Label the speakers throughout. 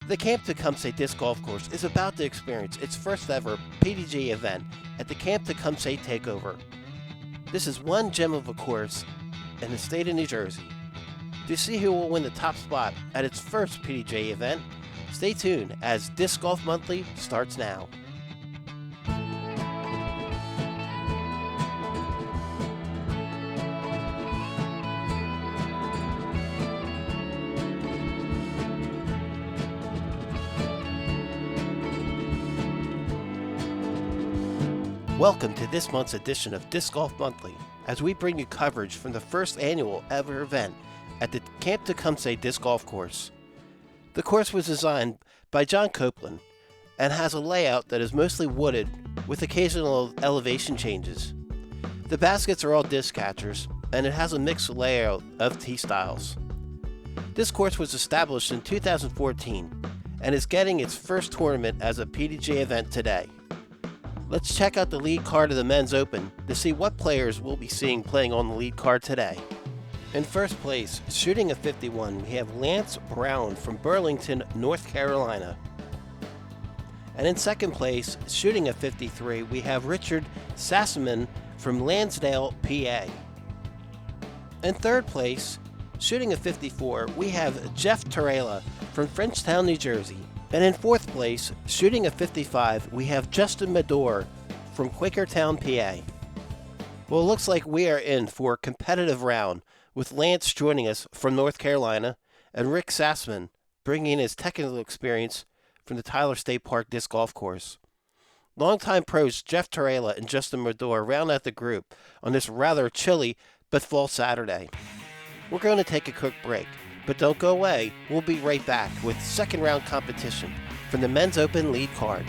Speaker 1: The Camp Tecumseh Disc Golf Course is about to experience its first ever PDGA event at the Camp Tecumseh Takeover. This is one gem of a course in the state of New Jersey. To see who will win the top spot at its first PDGA event, stay tuned as Disc Golf Monthly starts now. Welcome to this month's edition of Disc Golf Monthly, as we bring you coverage from the first annual ever event at the Camp Tecumseh Disc Golf Course. The course was designed by John Copeland and has a layout that is mostly wooded with occasional elevation changes. The baskets are all disc catchers, and it has a mixed layout of tee styles. This course was established in 2014 and is getting its first tournament as a PDGA event today. Let's check out the lead card of the Men's Open to see what players we'll be seeing playing on the lead card today. In first place, shooting a 51, we have Lance Brown from Burlington, North Carolina. And in second place, shooting a 53, we have Richard Sassaman from Lansdale, PA. In third place, shooting a 54, we have Jeff Torella from Frenchtown, New Jersey. And in fourth place, shooting a 55, we have Justin Medore from Quakertown, PA. Well, it looks like we are in for a competitive round, with Lance joining us from North Carolina and Rick Sassman bringing his technical experience from the Tyler State Park Disc Golf Course. Longtime pros Jeff Torella and Justin Medore round out the group on this rather chilly but fall Saturday. We're going to take a quick break. But don't go away, we'll be right back with second round competition from the Men's Open lead card.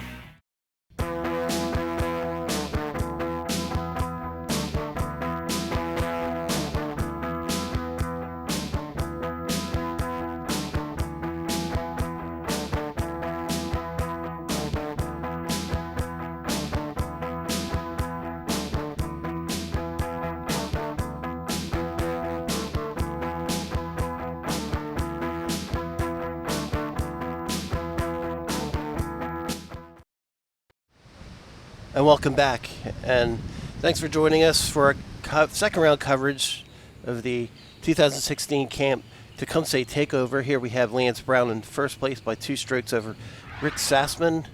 Speaker 1: And welcome back, and thanks for joining us for our second round coverage of the 2016 Camp Tecumseh Takeover. Here we have Lance Brown in first place by 2 strokes over Rick Sassman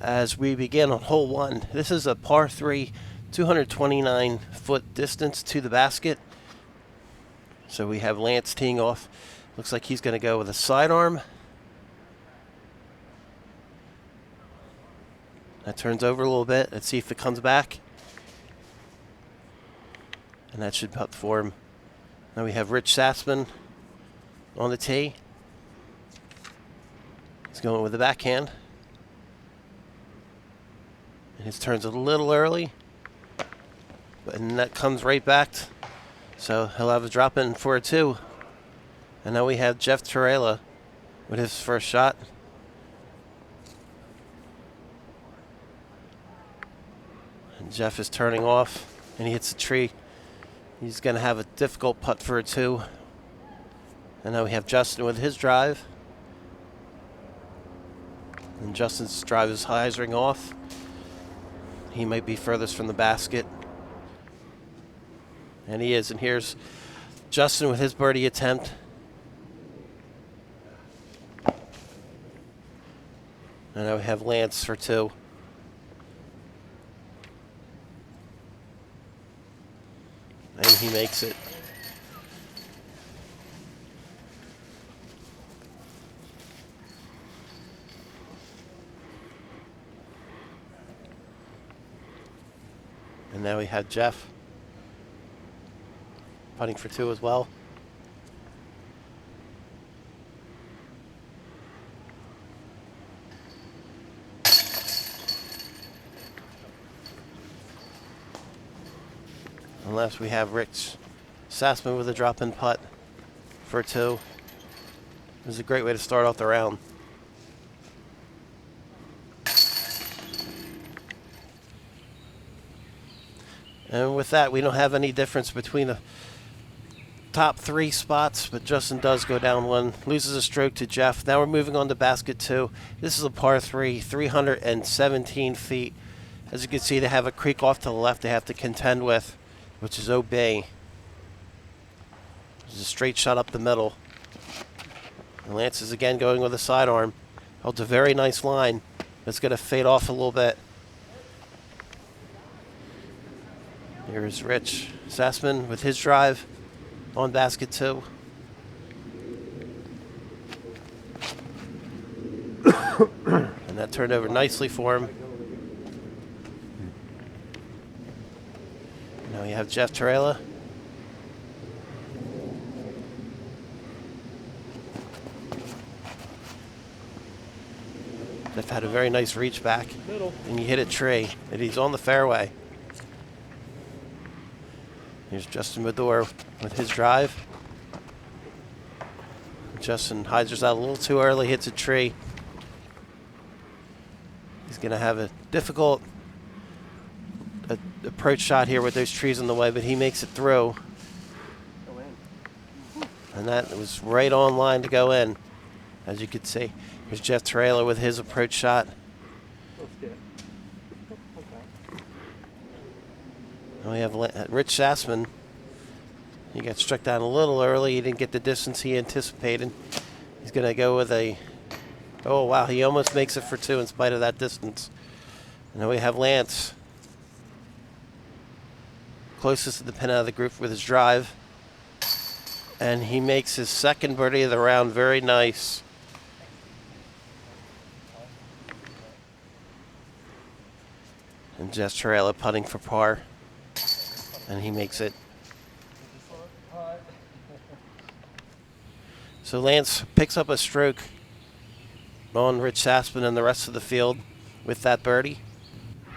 Speaker 1: as we begin on hole 1. This is a par 3, 229-foot distance to the basket. So we have Lance teeing off. Looks like he's going to go with a sidearm. That turns over a little bit. Let's see if it comes back. And that should putt for him. Now we have Rich Sassman on the tee. He's going with the backhand. And his turn's a little early. And that comes right back. So he'll have a drop in for a 2. And now we have Jeff Torella with his first shot. Jeff is turning off, and he hits the tree. He's going to have a difficult putt for a 2. And now we have Justin with his drive. And Justin's drive is rising off. He might be furthest from the basket. And he is. And here's Justin with his birdie attempt. And now we have Lance for 2. And he makes it. And now we have Jeff putting for 2 as well. Unless we have Rich Sassman with a drop-in putt for 2. It was a great way to start off the round. And with that, we don't have any difference between top 3 spots, but Justin does go down one, loses a stroke to Jeff. Now we're moving on to basket 2. This is a par 3, 317 feet. As you can see, they have a creek off to the left they have to contend with, which is OB. There's a straight shot up the middle. And Lance is again going with a sidearm. Holds a very nice line. It's going to fade off a little bit. Here's Rich Sassman with his drive on basket 2. And that turned over nicely for him. Now you have Jeff Torella. Jeff had a very nice reach back. And you hit a tree. And he's on the fairway. Here's Justin Medore with his drive. Justin hyzers out a little too early, hits a tree. He's going to have a difficult approach shot here with those trees in the way, but he makes it through. And that was right on line to go in, as you can see. Here's Jeff Torella with his approach shot. And we have Rich Sassman. He got struck down a little early. He didn't get the distance he anticipated. He's going to go with a... Oh, wow. He almost makes it for 2 in spite of that distance. And then we have Lance. Closest to the pin out of the group with his drive. And he makes his second birdie of the round. Very nice. And Jeff Torella putting for par. And he makes it. So Lance picks up a stroke on Rich Sassman and the rest of the field with that birdie.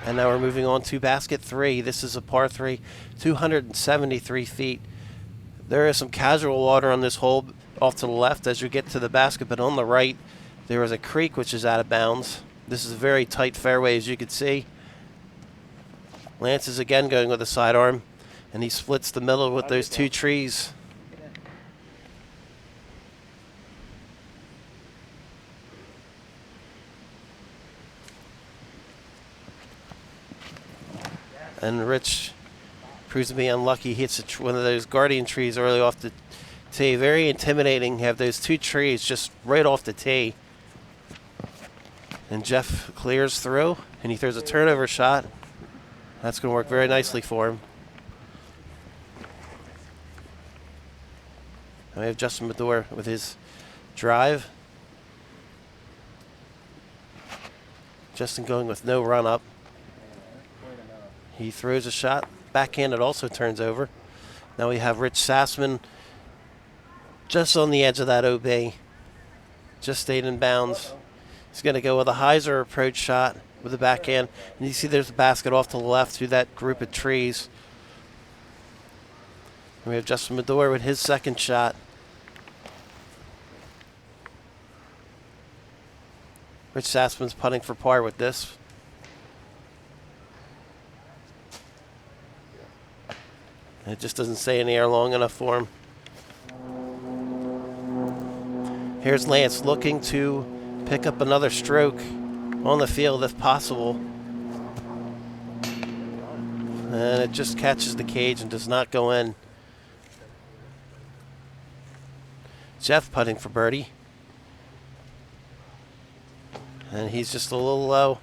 Speaker 1: And now we're moving on to basket 3. This is a par 3, 273 feet. There is some casual water on this hole off to the left as you get to the basket, but on the right there is a creek which is out of bounds. This is a very tight fairway, as you can see. Lance is again going with a sidearm, and he splits the middle with those 2 trees. And Rich proves to be unlucky. He hits one of those guardian trees early off the tee. Very intimidating. Have those 2 trees just right off the tee. And Jeff clears through, and he throws a turnover shot. That's going to work very nicely for him. And we have Justin Medore with his drive. Justin going with no run up. He throws a shot. Backhand, it also turns over. Now we have Rich Sassman just on the edge of that OB. Just stayed in bounds. He's going to go with a hyzer approach shot with the backhand. And you see there's a basket off to the left through that group of trees. And we have Justin Medore with his second shot. Rich Sassman's putting for par with this. It just doesn't stay in the air long enough for him. Here's Lance looking to pick up another stroke on the field if possible. And it just catches the cage and does not go in. Jeff putting for birdie. And he's just a little low.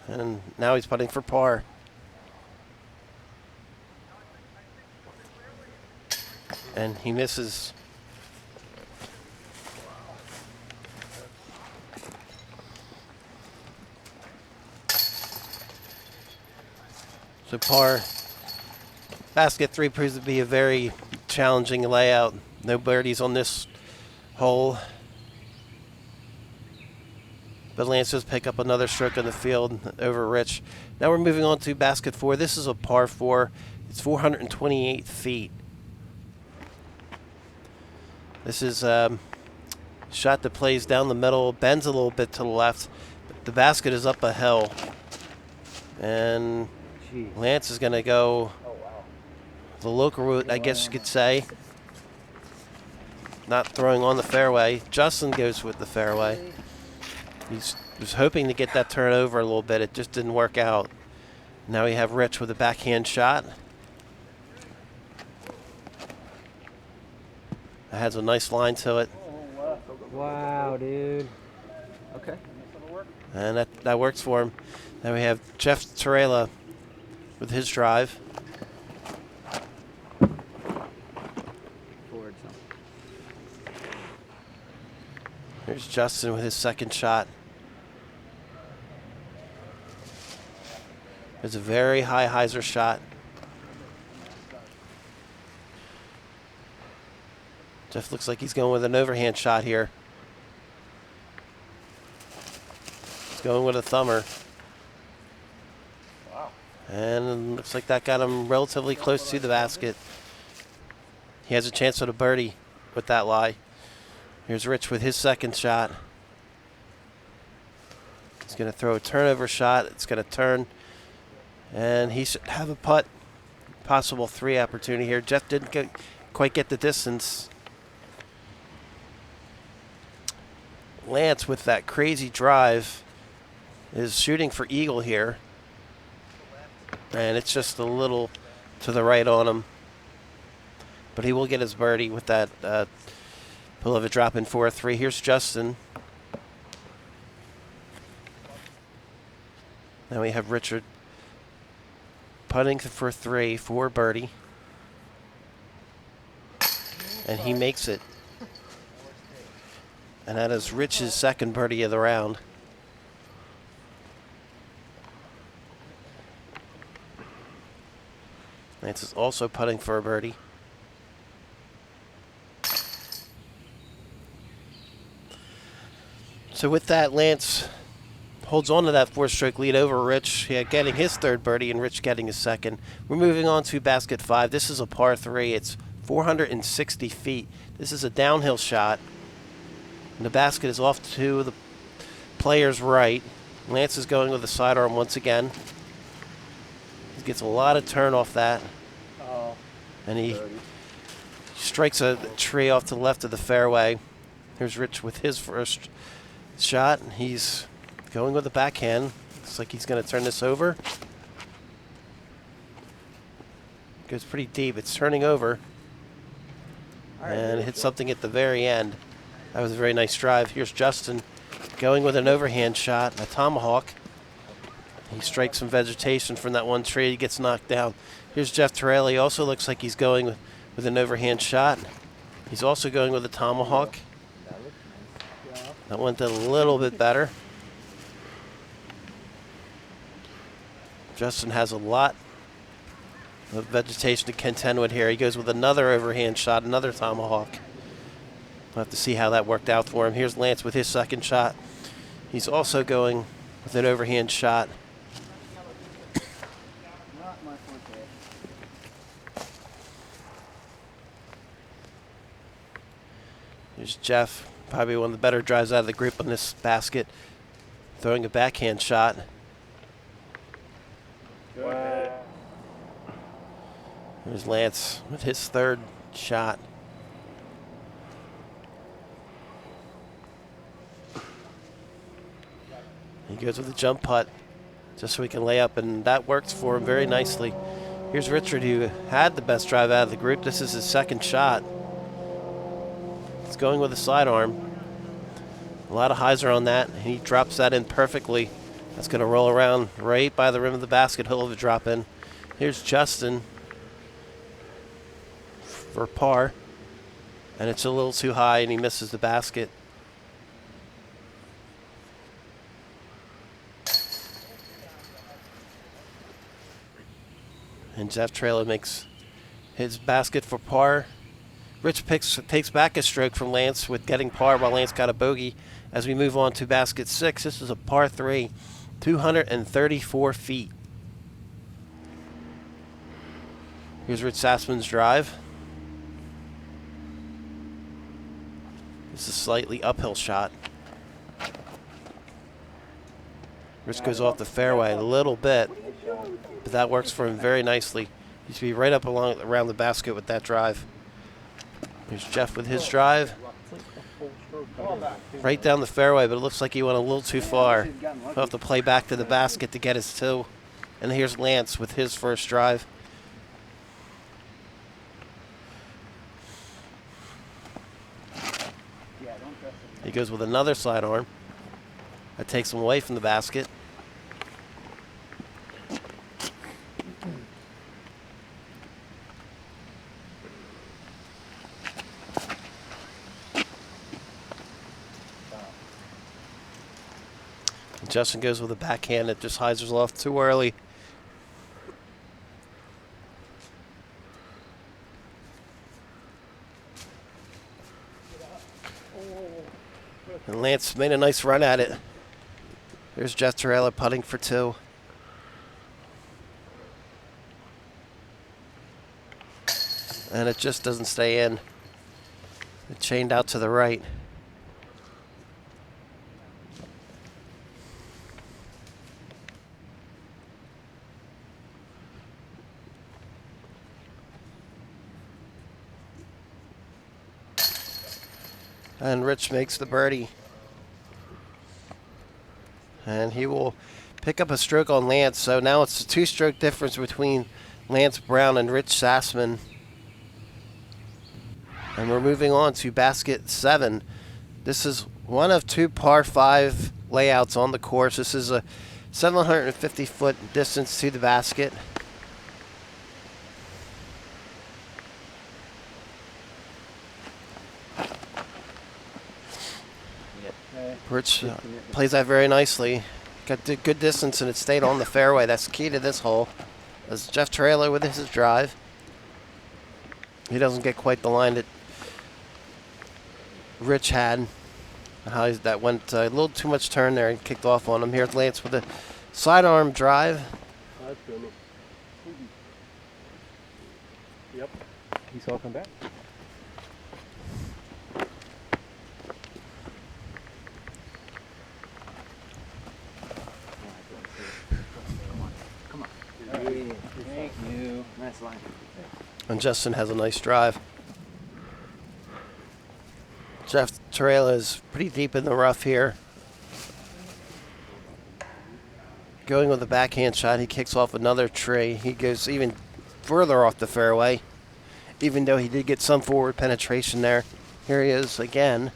Speaker 1: And now he's putting for par. And he misses. So par. Basket 3 proves to be a very challenging layout. No birdies on this hole. But Lance does pick up another stroke on the field over Rich. Now we're moving on to basket 4. This is a par 4. It's 428 feet. This is a shot that plays down the middle, bends a little bit to the left. But the basket is up a hill. And Lance is going to go The local route, I guess you could say. Not throwing on the fairway. Justin goes with the fairway. He was hoping to get that turn over a little bit. It just didn't work out. Now we have Rich with a backhand shot. It has a nice line to it.
Speaker 2: Wow, dude. Okay.
Speaker 1: And that works for him. Then we have Jeff Torella with his drive.
Speaker 2: Forward some.
Speaker 1: Here's Justin with his second shot. There's a very high hyzer shot. Jeff looks like he's going with an overhand shot here. He's going with a thumber.
Speaker 3: Wow.
Speaker 1: And looks like that got him relatively close to the basket. He has a chance at a birdie with that lie. Here's Rich with his second shot. He's going to throw a turnover shot. It's going to turn. And he should have a putt. Possible 3 opportunity here. Jeff didn't quite get the distance. Lance with that crazy drive is shooting for eagle here. And it's just a little to the right on him. But he will get his birdie with that pull of a drop in 4-3. Here's Justin. Now we have Richard putting for 3 for birdie. And he makes it. And that is Rich's second birdie of the round. Lance is also putting for a birdie. So with that, Lance holds on to that 4-stroke lead over Rich, getting his third birdie and Rich getting his second. We're moving on to basket 5. This is a par 3. It's 460 feet. This is a downhill shot. And the basket is off to the player's right. Lance is going with the sidearm once again. He gets a lot of turn off that. And he strikes a tree off to the left of the fairway. Here's Rich with his first shot. He's going with the backhand. Looks like he's going to turn this over. Goes pretty deep. It's turning over. And hits something at the very end. That was a very nice drive. Here's Justin going with an overhand shot, a tomahawk. He strikes some vegetation from that one tree. He gets knocked down. Here's Jeff Torelli. Also looks like he's going with an overhand shot. He's also going with a tomahawk. That went a little bit better. Justin has a lot of vegetation to contend with here. He goes with another overhand shot, another tomahawk. We'll have to see how that worked out for him. Here's Lance with his second shot. He's also going with an overhand shot. Here's Jeff, probably one of the better drives out of the group on this basket, throwing a backhand shot. There's Lance with his third shot. He goes with a jump putt just so he can lay up, and that works for him very nicely. Here's Richard, who had the best drive out of the group. This is his second shot. He's going with a sidearm. A lot of hyzer on that, and he drops that in perfectly. That's going to roll around right by the rim of the basket. He'll have a drop in. Here's Justin for par, and it's a little too high, and he misses the basket. And Jeff Trailer makes his basket for par. Rich takes back a stroke from Lance with getting par while Lance got a bogey. As we move on to basket 6, this is a par 3, 234 feet. Here's Rich Sassman's drive. It's a slightly uphill shot. Rich goes off the fairway a little bit, but that works for him very nicely. He should be right up around the basket with that drive. Here's Jeff with his drive. Right down the fairway, but it looks like he went a little too far. He'll have to play back to the basket to get his 2. And here's Lance with his first drive. He goes with another sidearm. That takes him away from the basket. Justin goes with a backhand that just hyzers off too early. And Lance made a nice run at it. There's Jeff Torella putting for 2. And it just doesn't stay in. It chained out to the right. And Rich makes the birdie. And he will pick up a stroke on Lance. So now it's a 2-stroke difference between Lance Brown and Rich Sassman. And we're moving on to basket 7. This is one of 2 par 5 layouts on the course. This is a 750-foot distance to the basket. Rich plays that very nicely. Got good distance and it stayed on the fairway. That's the key to this hole. As Jeff Torella with his drive. He doesn't get quite the line that Rich had. That went a little too much turn there and kicked off on him. Here's Lance with a sidearm drive.
Speaker 2: Yep. He saw it come back. Thank you. Nice line.
Speaker 1: And Justin has a nice drive. Jeff Torella is pretty deep in the rough here. Going with a backhand shot, he kicks off another tree. He goes even further off the fairway, even though he did get some forward penetration there. Here he is again.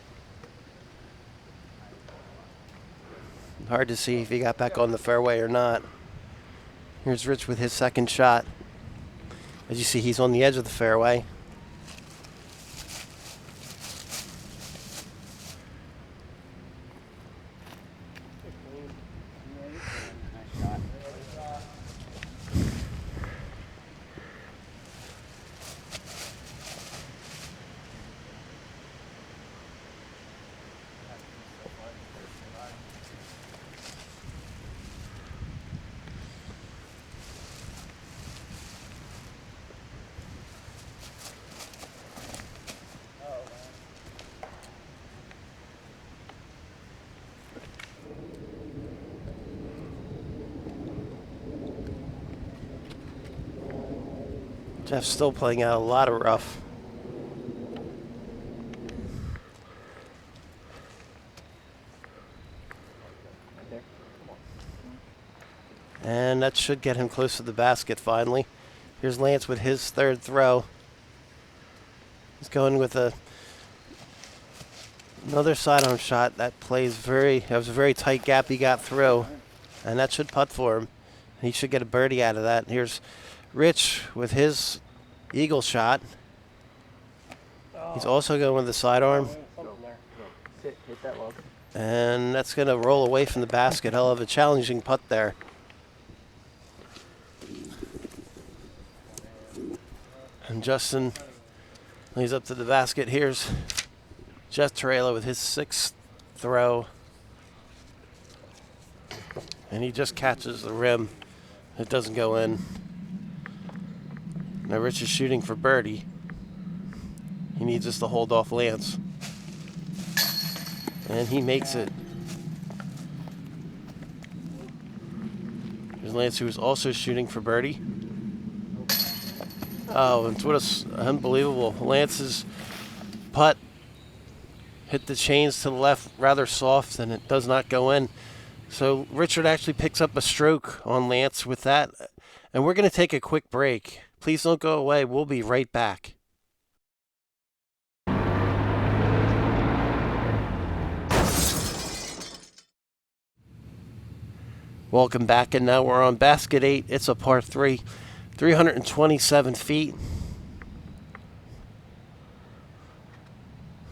Speaker 1: Hard to see if he got back on the fairway or not. Here's Rich with his second shot. As you see, he's on the edge of the fairway. Jeff's still playing out a lot of rough. And that should get him close to the basket finally. Here's Lance with his third throw. He's going with another sidearm shot. That was a very tight gap he got through. And that should putt for him. He should get a birdie out of that. Here's Rich with his eagle shot. He's also going with the sidearm.
Speaker 2: Hit that log.
Speaker 1: And that's going to roll away from the basket. He'll have a challenging putt there. And Justin leads up to the basket. Here's Jeff Torella with his 6th throw. And he just catches the rim. It doesn't go in. Now Rich is shooting for birdie. He needs us to hold off Lance. And he makes it. There's Lance, who is also shooting for birdie. Oh, and what unbelievable. Lance's putt hit the chains to the left rather soft, and it does not go in. So Richard actually picks up a stroke on Lance with that. And we're going to take a quick break. Please don't go away. We'll be right back. Welcome back, and now we're on basket 8. It's a par 3, 327 feet.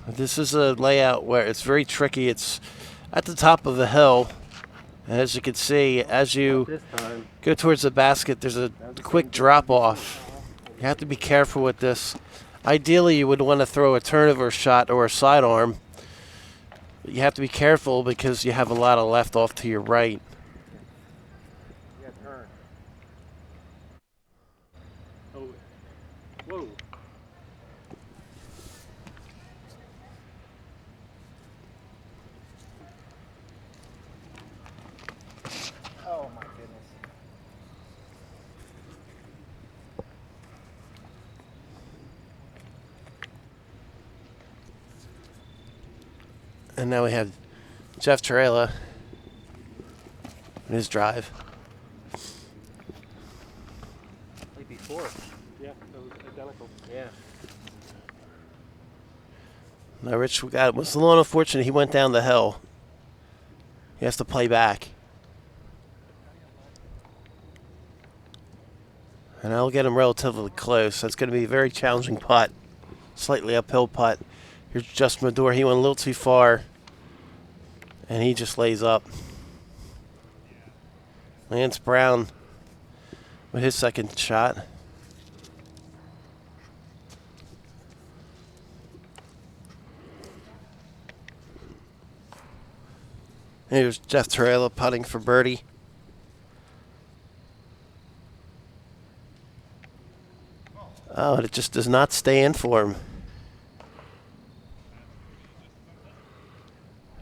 Speaker 1: This is a layout where it's very tricky. It's at the top of the hill, and as you can see, as you go towards the basket, there's a quick drop off. You have to be careful with this. Ideally, you would want to throw a turnover shot or a sidearm. But you have to be careful because you have a lot of left off to your right.
Speaker 2: Whoa. Oh my goodness.
Speaker 1: And now we have Jeff Torella in his drive.
Speaker 2: Like before. Yeah, it was identical. Yeah.
Speaker 1: Now Rich was a little unfortunate. He went down the hill. He has to play back. And I'll get him relatively close. That's going to be a very challenging putt. Slightly uphill putt. Here's Justin Medore. He went a little too far. And he just lays up. Lance Brown with his second shot. Here's Jeff Torella putting for birdie. Oh, and it just does not stay in for him.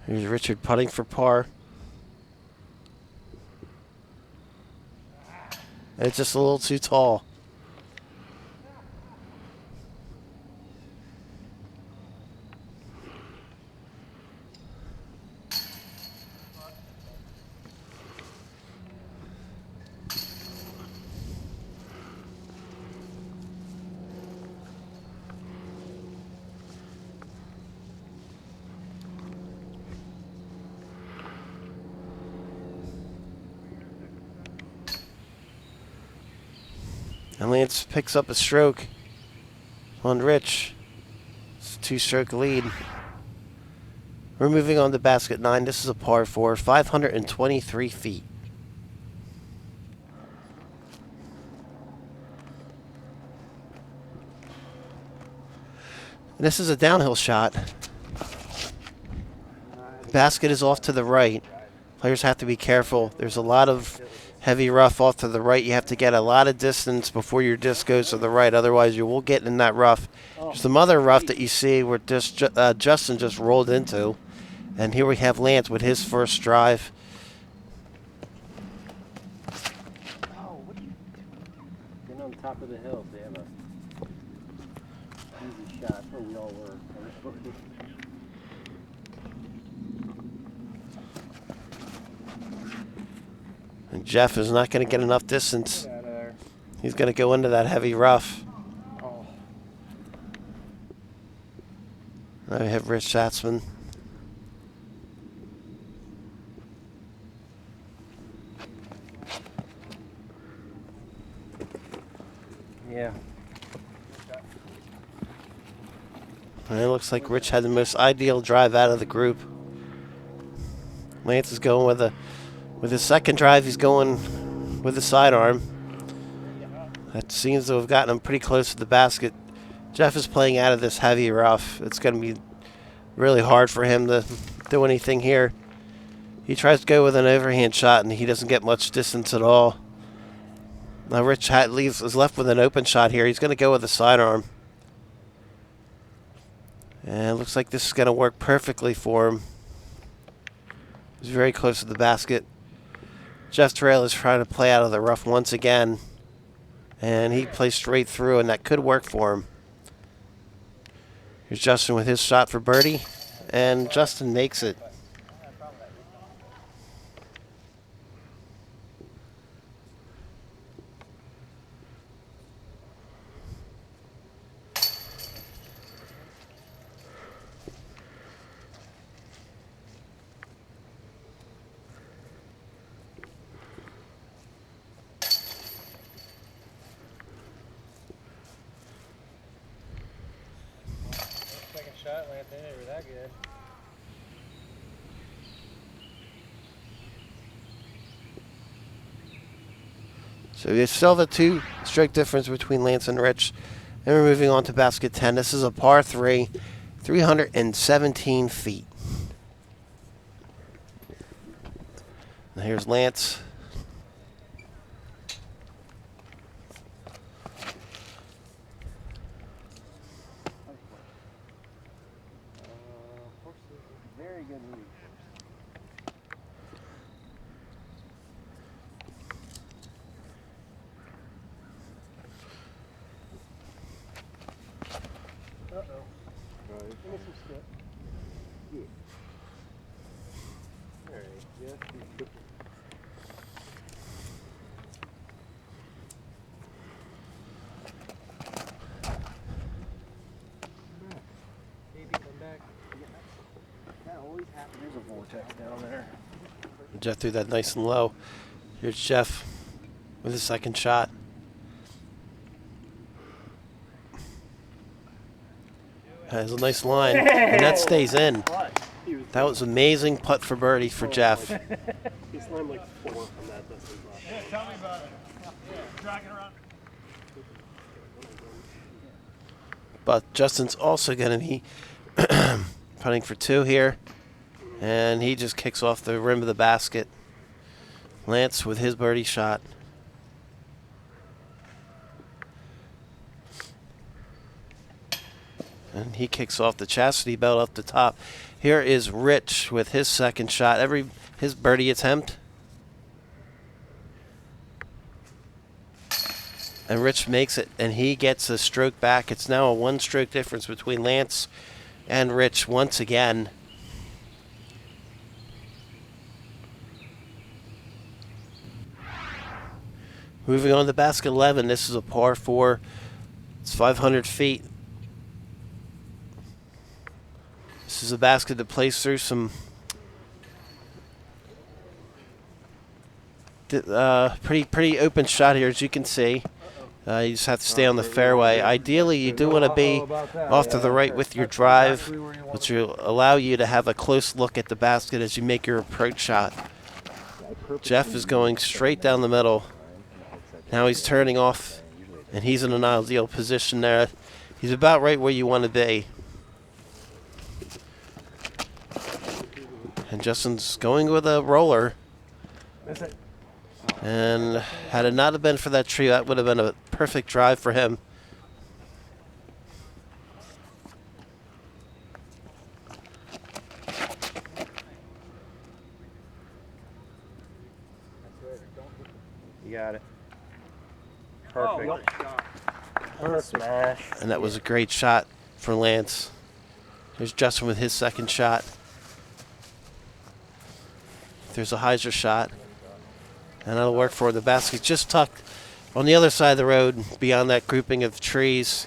Speaker 1: Here's Richard putting for par. And it's just a little too tall. And Lance picks up a stroke on Rich. It's a 2-stroke lead. We're moving on to basket 9. This is a par 4, 523 feet. And this is a downhill shot. Basket is off to the right. Players have to be careful. There's a lot of heavy rough off to the right. You have to get a lot of distance before your disc goes to the right. Otherwise, you will get in that rough. There's some other rough that you see where Justin just rolled into. And here we have Lance with his first drive.
Speaker 2: Oh, what are you doing? Getting on top of the hill, they have a easy shot. Or we all were.
Speaker 1: And Jeff is not going to get enough distance. He's going to go into that heavy rough.
Speaker 2: Oh.
Speaker 1: Now we have Rich Schatzman.
Speaker 2: Yeah.
Speaker 1: And it looks like Rich had the most ideal drive out of the group. Lance is going with his second drive. He's going with the sidearm. That seems to have gotten him pretty close to the basket. Jeff is playing out of this heavy rough. It's going to be really hard for him to do anything here. He tries to go with an overhand shot, and he doesn't get much distance at all. Now Rich is left with an open shot here. He's going to go with a sidearm. And it looks like this is going to work perfectly for him. He's very close to the basket. Jeff Terrell is trying to play out of the rough once again. And he plays straight through, and that could work for him. Here's Justin with his shot for birdie, and Justin makes it.
Speaker 2: Second shot, Lance, they never that good.
Speaker 1: So we still have a 2-stroke difference between Lance and Rich. And we're moving on to basket 10. This is a par 3, 317 feet. And here's Lance.
Speaker 2: Very good lead. Uh-oh. Give me some step. Yeah. All right. Yeah. Baby, come back. That always happens. There's a vortex down there.
Speaker 1: Jeff threw that nice and low. Here's Jeff with his second shot. Has a nice line, and that stays in. That was amazing putt for birdie for Jeff.
Speaker 2: He slammed like 4 from that distance. Yeah, tell me about it. Yeah, dragging around.
Speaker 1: But Justin's also going to be putting for 2 here, and he just kicks off the rim of the basket. Lance with his birdie shot. And he kicks off the chastity belt up the top. Here is Rich with his second shot. His birdie attempt. And Rich makes it, and he gets a stroke back. It's now a 1-stroke difference between Lance and Rich once again. Moving on to basket 11. This is a par 4. It's 500 feet. This is a basket that plays through some pretty open shot here, as you can see. You just have to stay on the fairway. Ideally, you do want to be off to the right with your drive, which will allow you to have a close look at the basket as you make your approach shot. Jeff is going straight down the middle. Now he's turning off, and he's in an ideal position there. He's about right where you want to be. And Justin's going with a roller. And had it not have been for that tree, that would have been a perfect drive for him.
Speaker 2: You got it. Perfect. Oh, what a shot. What a smash.
Speaker 1: And that was a great shot for Lance. Here's Justin with his second shot. There's a Heiser shot. And that'll work for the basket. Just tucked on the other side of the road beyond that grouping of trees.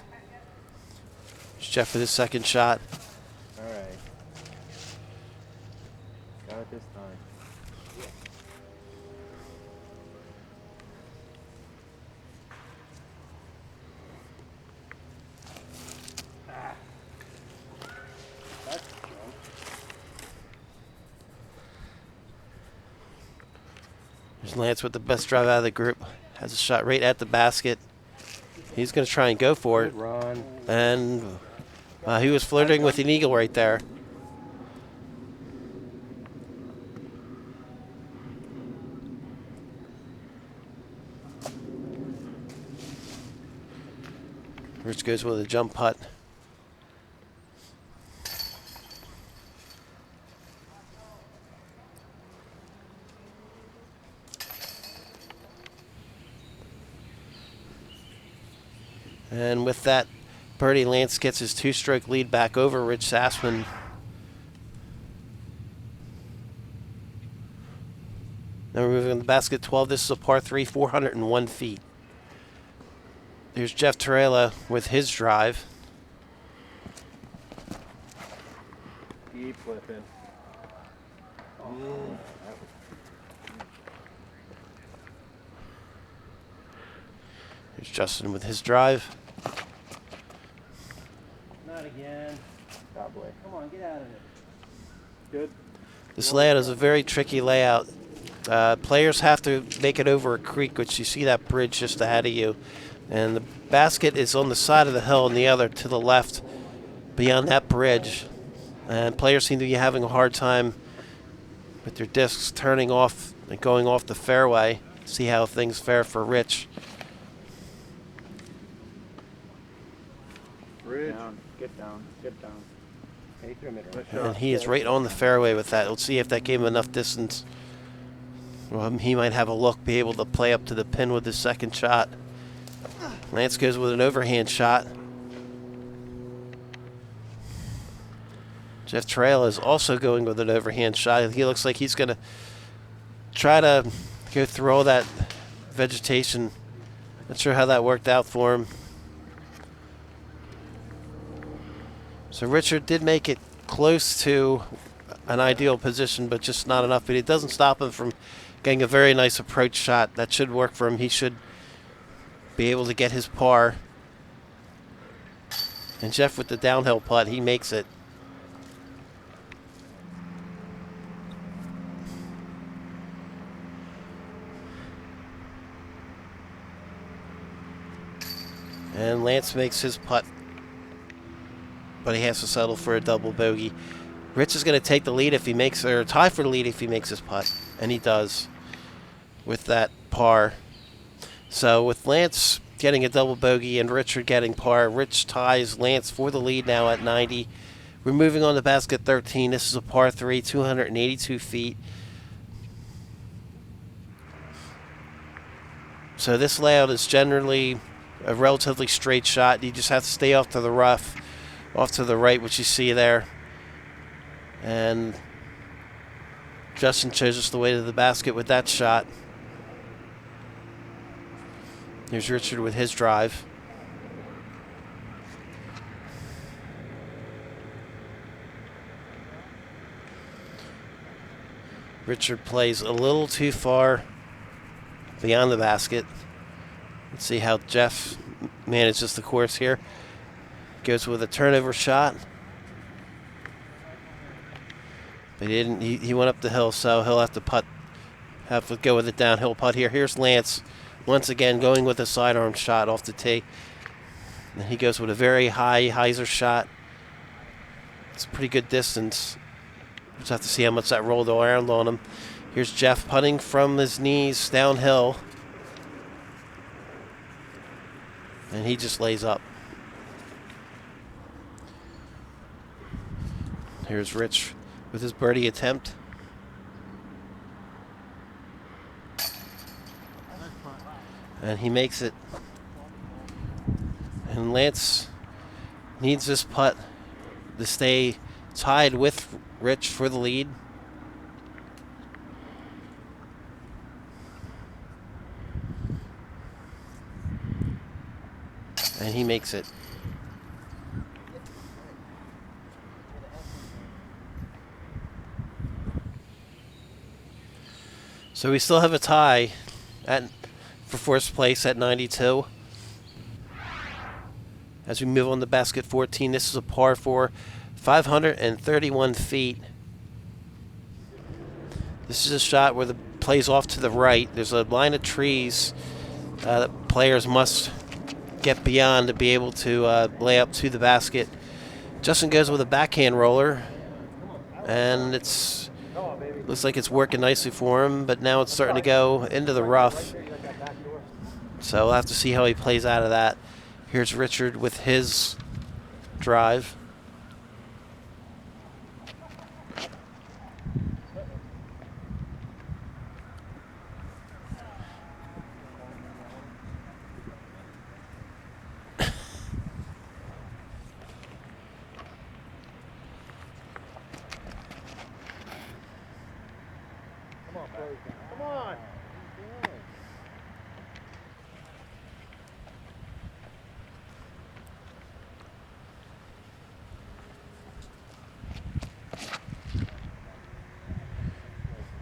Speaker 1: Here's Jeff with his second shot.
Speaker 2: All right. Got it this time.
Speaker 1: There's Lance with the best drive out of the group. Has a shot right at the basket. He's going to try and go for it.
Speaker 2: Run.
Speaker 1: And he was flirting with an eagle right there. Rich goes with a jump putt. And with that birdie, Lance gets his 2-stroke lead back over Rich Sassman. Now we're moving on to basket 12. This is a par 3, 401 feet. There's Jeff Torella with his drive.
Speaker 2: Keep flipping.
Speaker 1: There's Justin with his drive.
Speaker 2: Not again. Probably. Come on, get out of it. Good.
Speaker 1: This layout is a very tricky layout. Players have to make it over a creek, which you see that bridge just ahead of you. And the basket is on the side of the hill and the other to the left beyond that bridge. And players seem to be having a hard time with their discs turning off and going off the fairway. See how things fare for Rich.
Speaker 2: Rich. Get down. Hey, through mid-range.
Speaker 1: And he is right on the fairway with that. Let's see if that gave him enough distance. Well, he might have a look, be able to play up to the pin with his second shot. Lance goes with an overhand shot. Jeff Trail is also going with an overhand shot. He looks like he's going to try to go through all that vegetation. Not sure how that worked out for him. So Richard did make it close to an ideal position, but just not enough. But it doesn't stop him from getting a very nice approach shot. That should work for him. He should be able to get his par. And Jeff with the downhill putt, he makes it. And Lance makes his putt, but he has to settle for a double bogey. Rich is going to take the lead if he makes, or tie for the lead if he makes his putt, and he does with that par. So with Lance getting a double bogey and Richard getting par, Rich ties Lance for the lead now at 90. We're moving on to basket 13. This is a par 3, 282 feet. So this layout is generally a relatively straight shot. You just have to stay off to the rough, off to the right, which you see there. And Justin shows us the way to the basket with that shot. Here's Richard with his drive. Richard plays a little too far beyond the basket. Let's see how Jeff manages the course here. Goes with a turnover shot. But he didn't. He went up the hill, so he'll have to putt. Have to go with a downhill putt here. Here's Lance once again going with a sidearm shot off the tee. And he goes with a very high hyzer shot. It's a pretty good distance. Just have to see how much that rolled around on him. Here's Jeff putting from his knees downhill. And he just lays up. Here's Rich with his birdie attempt. And he makes it. And Lance needs this putt to stay tied with Rich for the lead. And he makes it. So we still have a tie for fourth place at 92. As we move on to basket 14, this is a par 4, 531 feet. This is a shot where the plays off to the right. There's a line of trees that players must get beyond to be able to lay up to the basket. Justin goes with a backhand roller, and looks like it's working nicely for him, but now it's starting to go into the rough. So we'll have to see how he plays out of that. Here's Richard with his drive.
Speaker 2: Come on.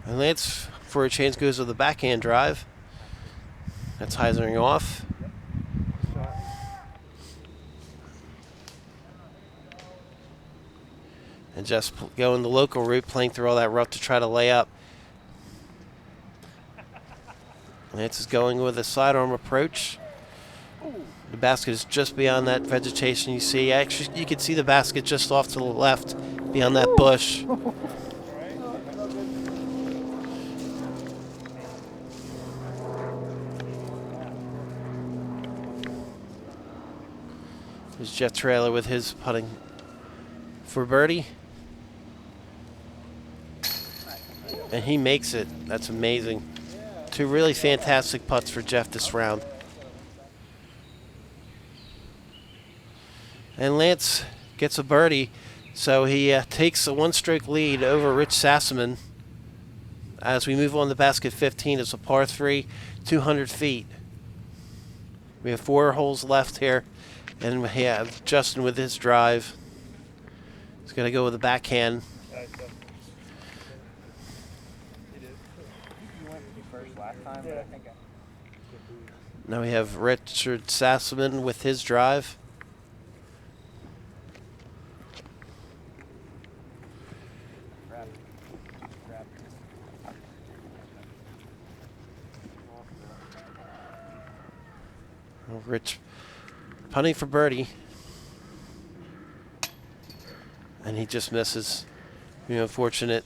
Speaker 1: And Lance, for a change, goes with the backhand drive. That's Heisering off. And just going the local route, playing through all that rough to try to lay up. Lance is going with a sidearm approach. The basket is just beyond that vegetation you see. Actually, you can see the basket just off to the left, beyond that bush. There's Jeff Trailer with his putting for birdie. And he makes it. That's amazing. Two really fantastic putts for Jeff this round. And Lance gets a birdie, so he takes a one-stroke lead over Rich Sassaman. As we move on to basket 15, it's a par 3, 200 feet. We have 4 holes left here, and we have Justin with his drive. He's going to go with the backhand. Now we have Richard Sassaman with his drive. Rich punting for birdie. And he just misses. Unfortunate.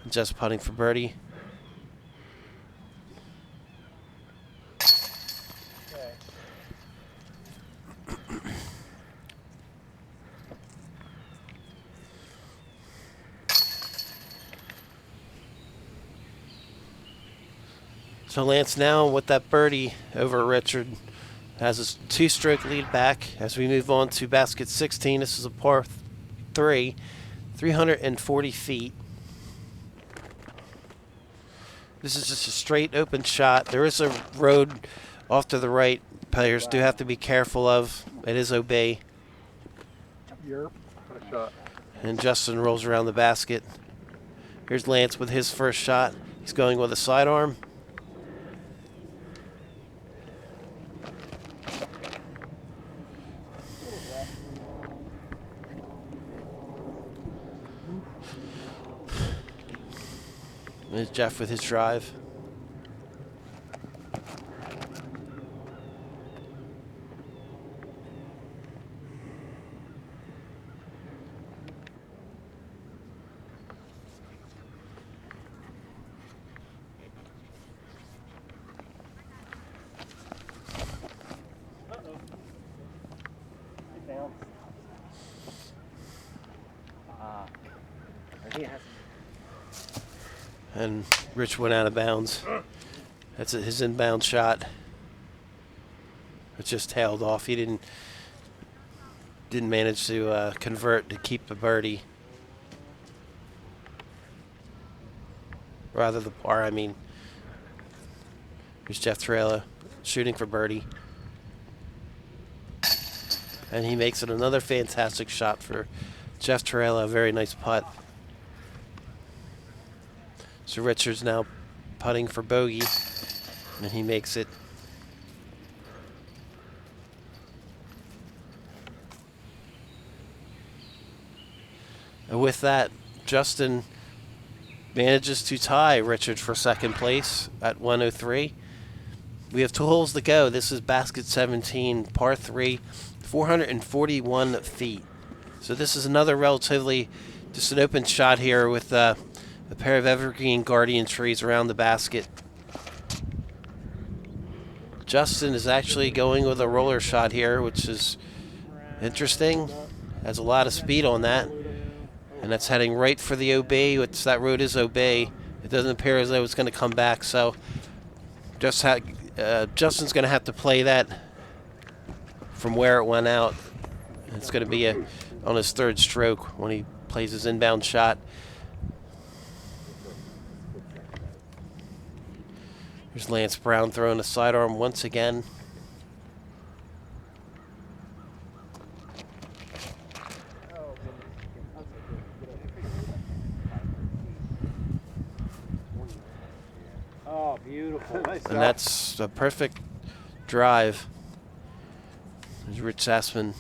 Speaker 1: Just putting for birdie. So Lance now with that birdie over Richard has a 2-stroke lead back as we move on to basket 16. This is a par 3, 340 feet. This is just a straight open shot. There is a road off to the right. Players do have to be careful of. It is OB. And Justin rolls around the basket. Here's Lance with his first shot. He's going with a sidearm. There's Jeff with his drive. And Rich went out of bounds. That's his inbound shot. It just tailed off. He didn't manage to convert to keep the birdie. Rather the par, I mean. Here's Jeff Trailer shooting for birdie. And he makes it another fantastic shot for Jeff Trailer. A very nice putt. So Richard's now putting for bogey, and he makes it. And with that, Justin manages to tie Richard for second place at 103. We have 2 holes to go. This is basket 17, par 3, 441 feet. So this is another relatively just an open shot here with a pair of evergreen guardian trees around the basket. Justin is actually going with a roller shot here, which is interesting. Has a lot of speed on that. And that's heading right for the OB, which that road is OB. It doesn't appear as though it's going to come back. So Justin's going to have to play that from where it went out. It's going to be on his 3rd stroke when he plays his inbound shot. Here's Lance Brown throwing a sidearm once again.
Speaker 2: Oh, beautiful. Nice
Speaker 1: And that's a perfect drive. There's Rich Sassman.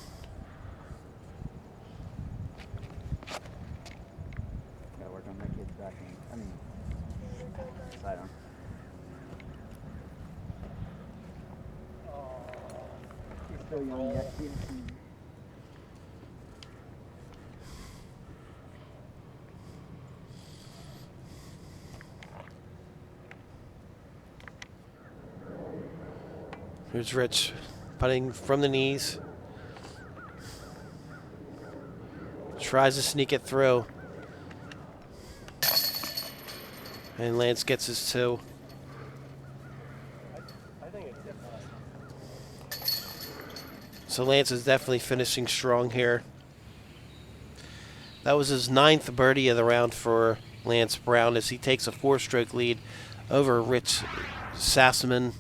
Speaker 3: Gotta work on that kid's backhand. I mean, sidearm. He's still young yet.
Speaker 1: Here's Rich putting from the knees. Tries to sneak it through. And Lance gets his two. So Lance is definitely finishing strong here. That was his 9th birdie of the round for Lance Brown as he takes a 4-stroke lead over Rich Sassman.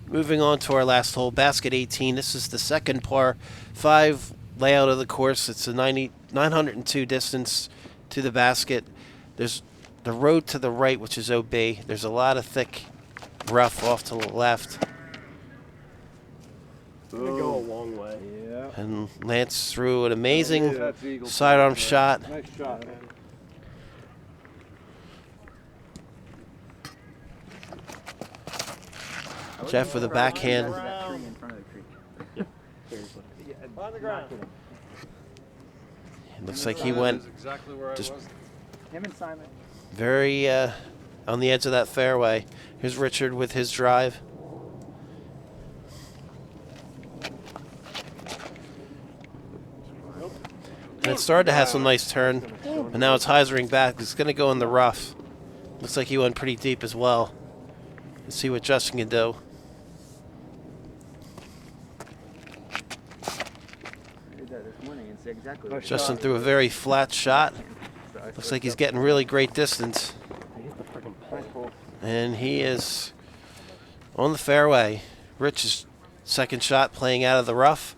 Speaker 1: Moving on to our last hole, basket 18. This is the second par 5 layout of the course. It's a 902 distance to the basket. There's the road to the right, which is OB. There's a lot of thick rough off to the left.
Speaker 2: It's going to go a long way.
Speaker 3: Yeah.
Speaker 1: And Lance threw an amazing sidearm shot.
Speaker 2: Nice shot, man.
Speaker 1: Jeff with a backhand.
Speaker 3: That tree in front of the creek.
Speaker 2: Seriously.
Speaker 3: On the ground.
Speaker 1: It looks like he went
Speaker 4: exactly where
Speaker 1: just
Speaker 4: I was.
Speaker 3: Him and Simon.
Speaker 1: very on the edge of that fairway. Here's Richard with his drive. And it started to have some nice turn, but now it's hyzering back. It's going to go in the rough. Looks like he went pretty deep as well. Let's see what Justin can do.
Speaker 3: I did that this morning and said exactly what
Speaker 1: Justin threw a very flat shot. Looks like he's getting really great distance.
Speaker 2: I hit the freaking pole.
Speaker 1: And he is on the fairway. Rich's second shot playing out of the rough.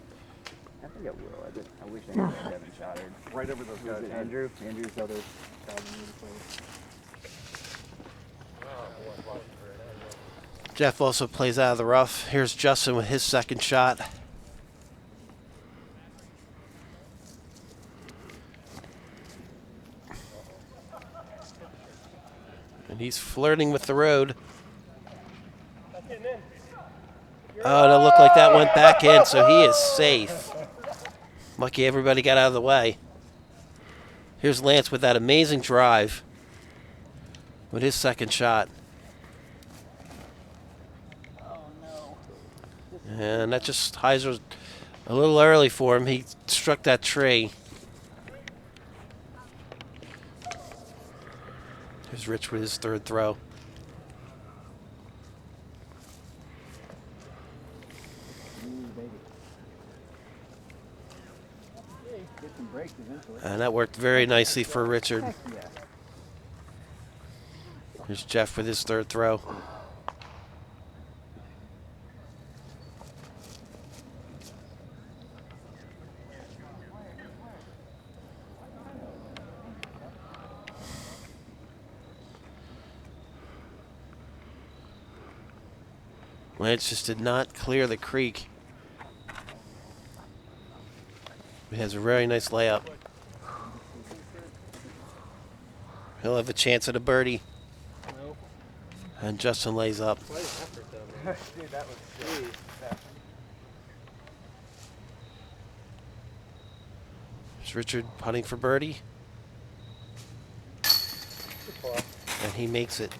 Speaker 3: I think I will. I wish I had Devin shot her.
Speaker 4: Right over those guys.
Speaker 3: Andrew? Andrew's other shot.
Speaker 1: Jeff also plays out of the rough. Here's Justin with his second shot. And he's flirting with the road. Oh, it looked like that went back in, so he is safe. Lucky everybody got out of the way. Here's Lance with that amazing drive with his second shot. And that just hyzers a little early for him. He struck that tree. Here's Rich with his third throw. And that worked very nicely for Richard. Here's Jeff with his third throw. Lance just did not clear the creek. He has a very nice layup. He'll have a chance at a birdie.
Speaker 2: Nope.
Speaker 1: And Justin lays up.
Speaker 2: Quite an effort, though, man. Dude, that was sweet.
Speaker 1: There's Richard putting for birdie. And he makes it.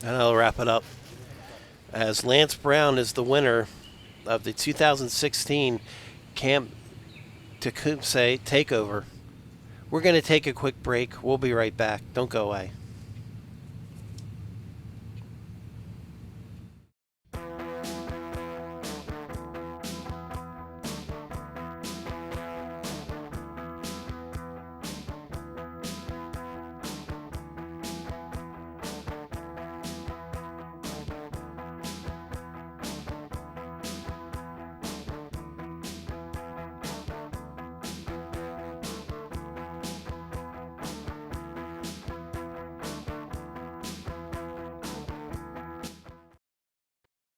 Speaker 1: And I'll wrap it up. as Lance Brown is the winner of the 2016 Camp Tecumseh Takeover. We're going to take a quick break. We'll be right back. Don't go away.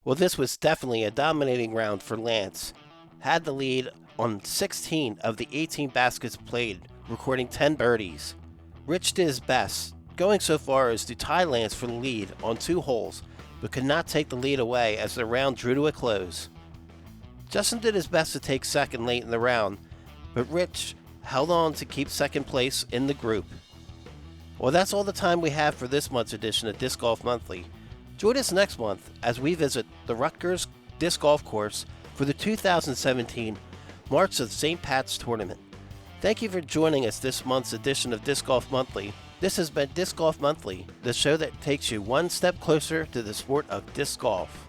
Speaker 1: Well, this was definitely a dominating round for Lance. Had the lead on 16 of the 18 baskets played, recording 10 birdies. Rich did his best, going so far as to tie Lance for the lead on 2 holes, but could not take the lead away as the round drew to a close. Justin did his best to take second late in the round, but Rich held on to keep second place in the group. Well, that's all the time we have for this month's edition of Disc Golf Monthly. Join us next month as we visit the Rutgers Disc Golf Course for the 2017 March of St. Pat's Tournament. Thank you for joining us this month's edition of Disc Golf Monthly. This has been Disc Golf Monthly, the show that takes you one step closer to the sport of disc golf.